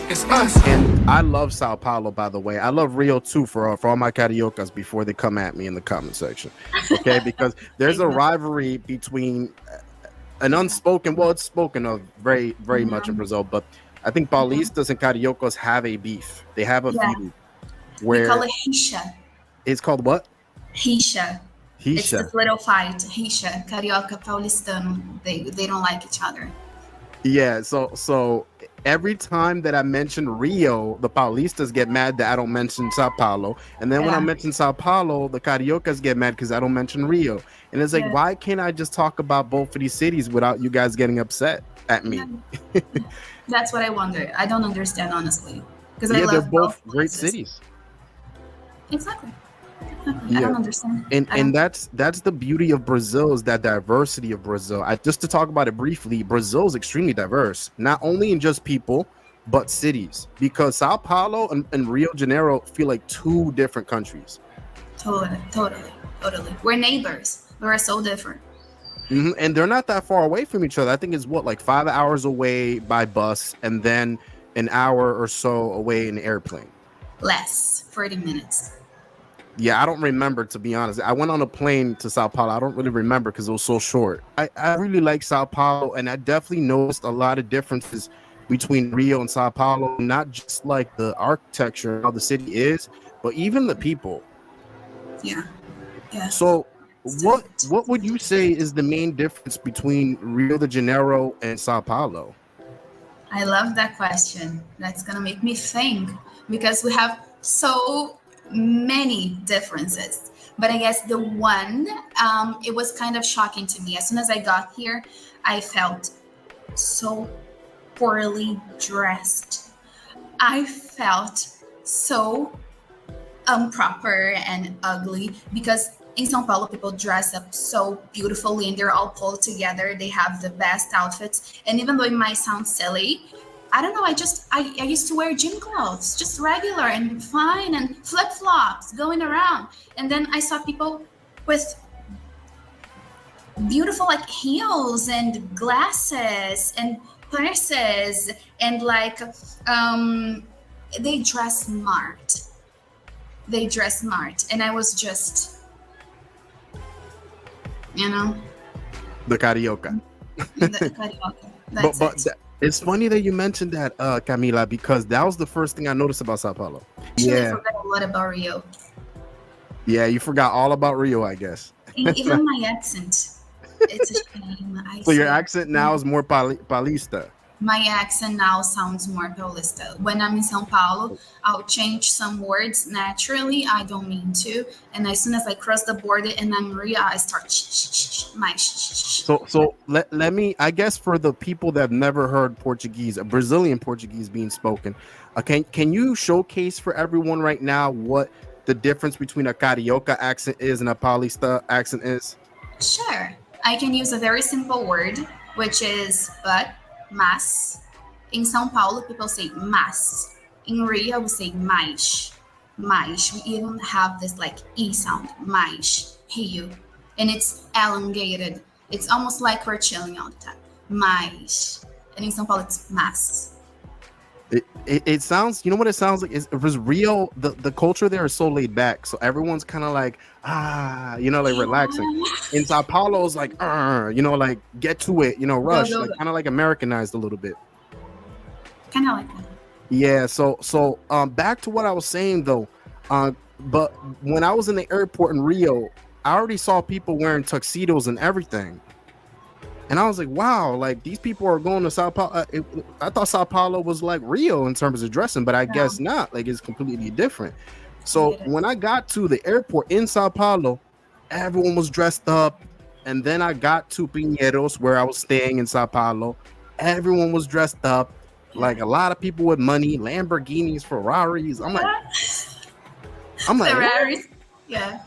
It's us. And I love Sao Paulo, by the way. I love Rio too for all my cariocas before they come at me in the comment section. Okay, because there's a rivalry between an unspoken, well, it's spoken of very, very much in Brazil, but I think Paulistas and Cariocas have a beef. They have a feud where we call it Rixa. It's called what? Rixa. Rixa. It's this little fight. Rixa, Carioca, Paulistano. They don't like each other. Yeah, so every time that I mention Rio, the Paulistas get mad that I don't mention Sao Paulo. And then when I mention Sao Paulo, the Cariocas get mad because I don't mention Rio. And it's like, why can't I just talk about both of these cities without you guys getting upset at me? Yeah. That's what I wonder. I don't understand, honestly. Because I love they're both great places. Cities. Exactly. I don't understand. And that's the beauty of Brazil, is that diversity of Brazil. Just to talk about it briefly, Brazil is extremely diverse, not only in just people, but cities. Because Sao Paulo and Rio de Janeiro feel like two different countries. Totally. We're neighbors. We're so different. And they're not that far away from each other. I think it's like 5 hours away by bus, and then an hour or so away in an airplane. Less, 40 minutes. Yeah, I don't remember, to be honest. I went on a plane to Sao Paulo. I don't really remember because it was so short. I really like Sao Paulo, and I definitely noticed a lot of differences between Rio and Sao Paulo, not just like the architecture, how the city is, but even the people. Yeah. So what would you say is the main difference between Rio de Janeiro and Sao Paulo? I love that question. That's going to make me think, because we have so many differences. But I guess the one, it was kind of shocking to me. As soon as I got here, I felt so poorly dressed. I felt so improper and ugly, because in São Paulo, people dress up so beautifully and they're all pulled together. They have the best outfits. And even though it might sound silly, I don't know, I used to wear gym clothes, just regular and fine, and flip-flops going around. And then I saw people with beautiful like heels and glasses and purses, and like they dress smart. And I was just, the Carioca. The Carioca. That's it. It's funny that you mentioned that, Camila, because that was the first thing I noticed about Sao Paulo. Actually, I forgot a lot about Rio. Yeah, you forgot all about Rio, I guess. And even my accent. It's a shame. So your accent now is more Paulista. My accent now sounds more Paulista. When I'm in São Paulo, I'll change some words naturally. I don't mean to. And as soon as I cross the border and I'm Rio, I start my. So let me, I guess, for the people that have never heard Portuguese, a Brazilian Portuguese being spoken, can you showcase for everyone right now what the difference between a Carioca accent is and a Paulista accent is? Sure. I can use a very simple word, which is but. Mas. In São Paulo, people say mas. In Rio, we say mais. Mais. We even have this like E sound. Mais. Rio. And it's elongated. It's almost like we're chilling all the time. Mais. And in São Paulo, it's mas. It sounds, you know what it sounds like? It was Rio, the culture there is so laid back. So everyone's kind of like, like relaxing. In Sao Paulo, it's like, like get to it, rush, like kind of like Americanized a little bit. Kind of like that. Yeah. So back to what I was saying though. But when I was in the airport in Rio, I already saw people wearing tuxedos and everything. And I was like, wow, like these people are going to Sao Paulo. I thought Sao Paulo was like Rio in terms of dressing, but I guess not. Like it's completely different. So when I got to the airport in Sao Paulo, everyone was dressed up. And then I got to Pinheiros, where I was staying in Sao Paulo. Everyone was dressed up. Like a lot of people with money, Lamborghinis, Ferraris. I'm like Ferraris. Yeah.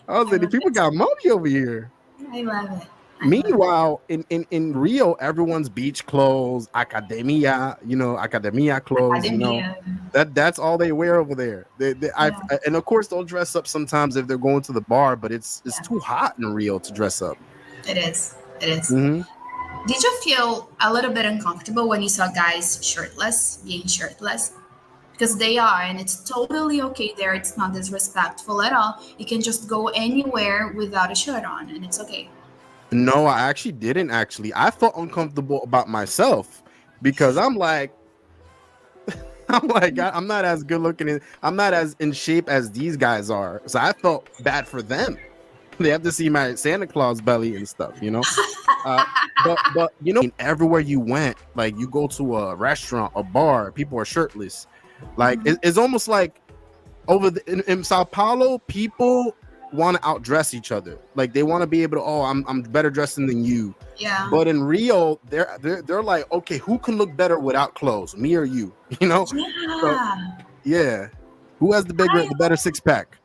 I was like, the people got money over here. I love it. Meanwhile, in Rio, everyone's beach clothes, academia clothes. Academia. That's all they wear over there. And of course, they'll dress up sometimes if they're going to the bar, but it's too hot in Rio to dress up. It is. It is. Hmm. Did you feel a little bit uncomfortable when you saw guys shirtless, being shirtless? Because they are, and it's totally okay there. It's not disrespectful at all. You can just go anywhere without a shirt on, and it's okay. No, I actually didn't. Actually, I felt uncomfortable about myself because I'm like, I'm not as good looking. I'm not as in shape as these guys are. So I felt bad for them. They have to see my Santa Claus belly and stuff, you know. Uh, but everywhere you went, like you go to a restaurant, a bar, people are shirtless. Like it's almost like in Sao Paulo, people want to outdress each other. Like they want to be able to, oh, I'm better dressing than you. Yeah. But in Rio, they're like, okay, who can look better without clothes, me or you? You know? Yeah. So, yeah. Who has the better six pack?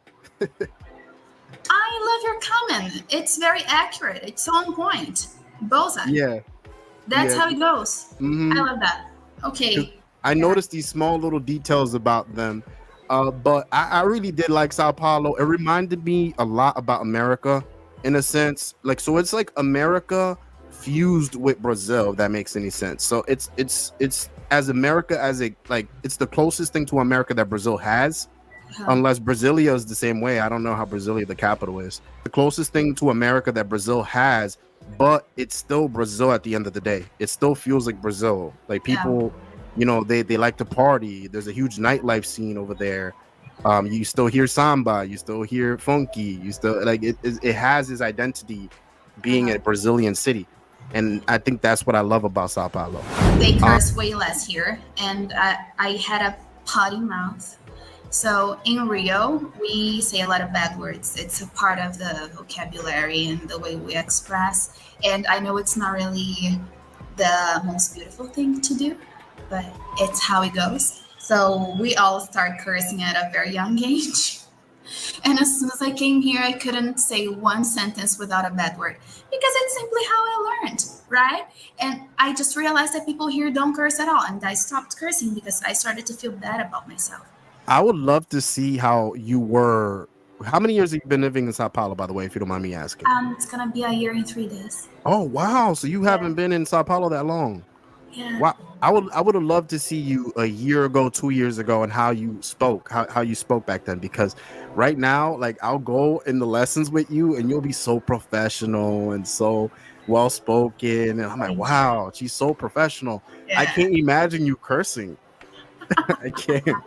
I love your comment. It's very accurate. It's on point. Bullseye. Yeah. That's how it goes. Mhm. I love that. Okay. I noticed these small little details about them. But I really did like Sao Paulo. It reminded me a lot about America in a sense. Like, so it's like America fused with Brazil, if that makes any sense. So it's as America as it's the closest thing to America that Brazil has. Unless Brasilia is the same way. I don't know how Brasilia, the capital, is. The closest thing to America that Brazil has, but it's still Brazil at the end of the day. It still feels like Brazil. Like people, they like to party. There's a huge nightlife scene over there. You still hear samba. You still hear funky. You still it has its identity being a Brazilian city. And I think that's what I love about Sao Paulo. They curse way less here. And I had a potty mouth. So in Rio, we say a lot of bad words. It's a part of the vocabulary and the way we express. And I know it's not really the most beautiful thing to do, but it's how it goes. So we all start cursing at a very young age. And as soon as I came here, I couldn't say one sentence without a bad word because it's simply how I learned, right? And I just realized that people here don't curse at all. And I stopped cursing because I started to feel bad about myself. I would love to see how you were. How many years have you been living in Sao Paulo, by the way, if you don't mind me asking? It's gonna be a year and 3 days. Oh wow! So you haven't been in Sao Paulo that long. Yeah. Wow. I would have loved to see you a year ago, 2 years ago, and how you spoke, how you spoke back then. Because right now, like I'll go in the lessons with you, and you'll be so professional and so well spoken, and I'm like, wow, she's so professional. Yeah. I can't imagine you cursing. I can't.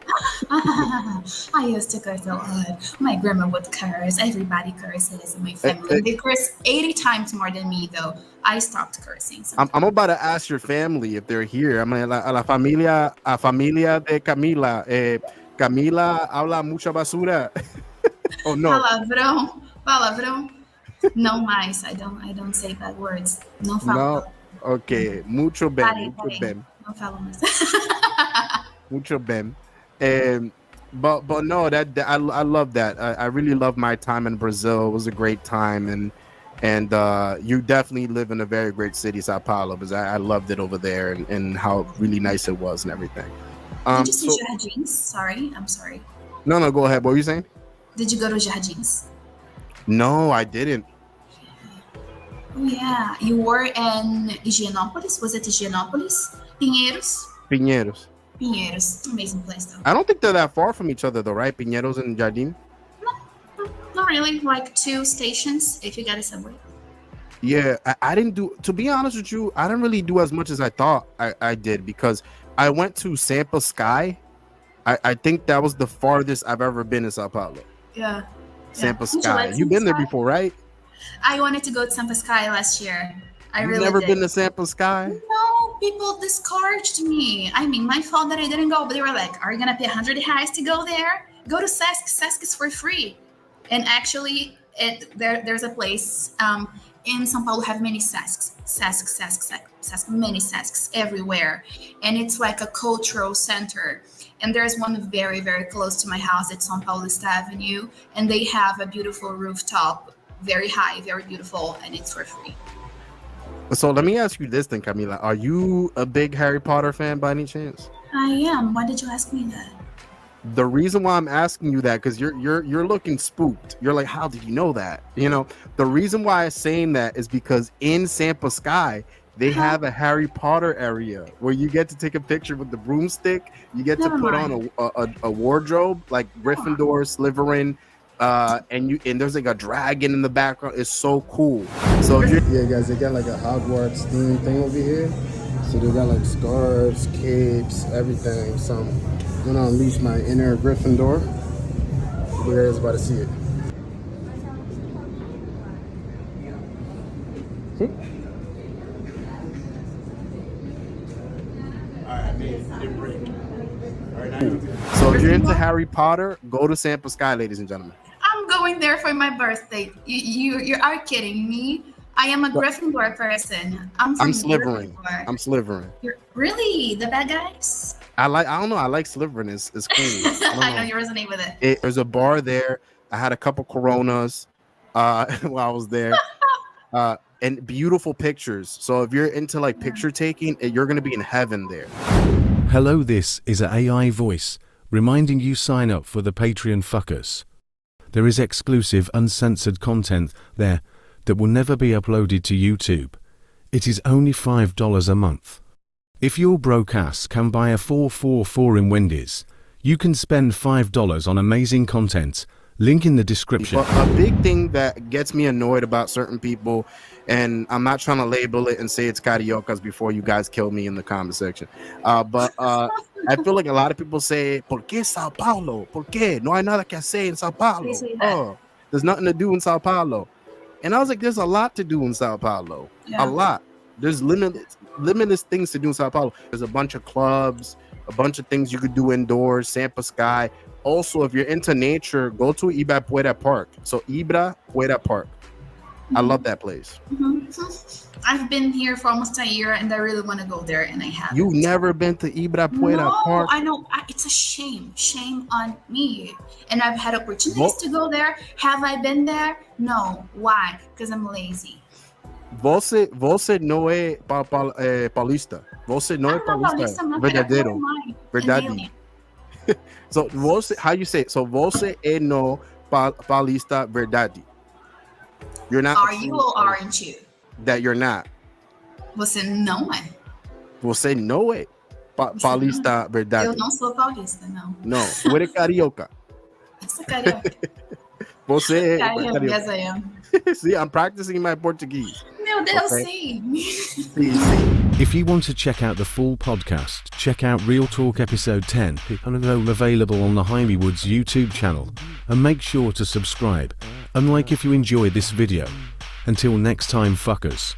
I used to curse a lot. My grandma would curse. Everybody curses in my family. They curse 80 times more than me, though. I stopped cursing. I'm about to ask your family if they're here. I mean, la familia de Camila. Camila habla mucha basura. Oh no. Palavrão. No mais. I don't say bad words. No falo. No. Okay. Mucho bem. Mucho bem. No falo mais. Mucho bem. But no, that I love that. I really love my time in Brazil. It was a great time, and you definitely live in a very great city, Sao Paulo, because I loved it over there and how really nice it was and everything. Did you see Jardins? Sorry, I'm sorry. No, go ahead. What were you saying? Did you go to Jardins? No, I didn't. Oh yeah, you were in Higienópolis. Was it Higienópolis? Pinheiros. Pinheiros, amazing place though. I don't think they're that far from each other though, right? Pinheiros and Jardim? No, not really. Like 2 stations if you get a subway. Yeah, I didn't do, to be honest with you, I didn't really do as much as I thought I did because I went to Sampa Sky. I think that was the farthest I've ever been in Sao Paulo. Yeah. Sampa Sky. You've been there before, right? I wanted to go to Sampa Sky last year. You've never been to Sampa Sky? No, people discouraged me. I mean, my fault that I didn't go, but they were like, are you gonna pay 100 reais to go there? Go to Sesc. Sesc is for free. And actually, there's a place in São Paulo have many Sescs. Sesc, many Sescs everywhere. And it's like a cultural center. And there's one very, very close to my house. It's on Paulista Avenue. And they have a beautiful rooftop, very high, very beautiful, and it's for free. So let me ask you this then, Camila. Are you a big Harry Potter fan by any chance? I am. Why did you ask me that? The reason why I'm asking you that, because you're looking spooked. You're like, how did you know that? You know, the reason why I'm saying that is because in Sampa Sky they have a Harry Potter area where you get to take a picture with the broomstick. You get to put on a wardrobe like Gryffindor, Slytherin, and there's like a dragon in the background. It's so cool. So yeah, guys, they got like a Hogwarts theme thing over here. So they got like scarves, capes, everything. So I'm gonna unleash my inner Gryffindor. You guys about to see it. So if you're into Harry Potter, go to Sampa Sky, ladies and gentlemen. I'm going there for my birthday. You are kidding me? I am a Gryffindor person. I'm Slytherin. Gryffindor. I'm Slytherin. You're really the bad guys? I don't know. I like Slytherin. It's cool. I know you resonate with it. There's a bar there. I had a couple Coronas while I was there. And beautiful pictures. So if you're into like picture taking, you're gonna be in heaven there. Hello, this is an AI voice reminding you sign up for the Patreon fuckers. There is exclusive uncensored content there that will never be uploaded to YouTube. It is only $5 a month. If your broke ass can buy a 444 in Wendy's, you can spend $5 on amazing content. Link in the description. But a big thing that gets me annoyed about certain people, and I'm not trying to label it and say it's cariocas before you guys kill me in the comment section, but I feel like a lot of people say, ¿Por qué Sao Paulo? ¿Por qué? No hay nada que hacer en Sao Paulo. Oh, there's nothing to do in Sao Paulo. And I was like, there's a lot to do in Sao Paulo. Yeah. A lot. There's limitless things to do in Sao Paulo. There's a bunch of clubs, a bunch of things you could do indoors, Sampa Sky. Also, if you're into nature, go to Ibirapuera Park. So Ibirapuera Park. I love that place. I've been here for almost a year and I really want to go there and I haven't. You've never been to Ibirapuera Park? I know. It's a shame. Shame on me. And I've had opportunities to go there. Have I been there? No. Why? Because I'm lazy. Você não é paulista. Você não é paulista. Verdadeiro. Verdade. So how you say it? So você é no paulista verdade. You're not. Are you or aren't you? That you're not. Você não é. Você não é paulista verdade. Eu não sou paulista, não. Não, você é carioca. Eu sou carioca. Você é carioca. Yes, I am. See, I'm practicing my Portuguese. Meu Deus, sim. If you want to check out the full podcast, check out Real Talk episode 10, available on the Jaime Woods YouTube channel, and make sure to subscribe, and like if you enjoyed this video. Until next time, fuckers.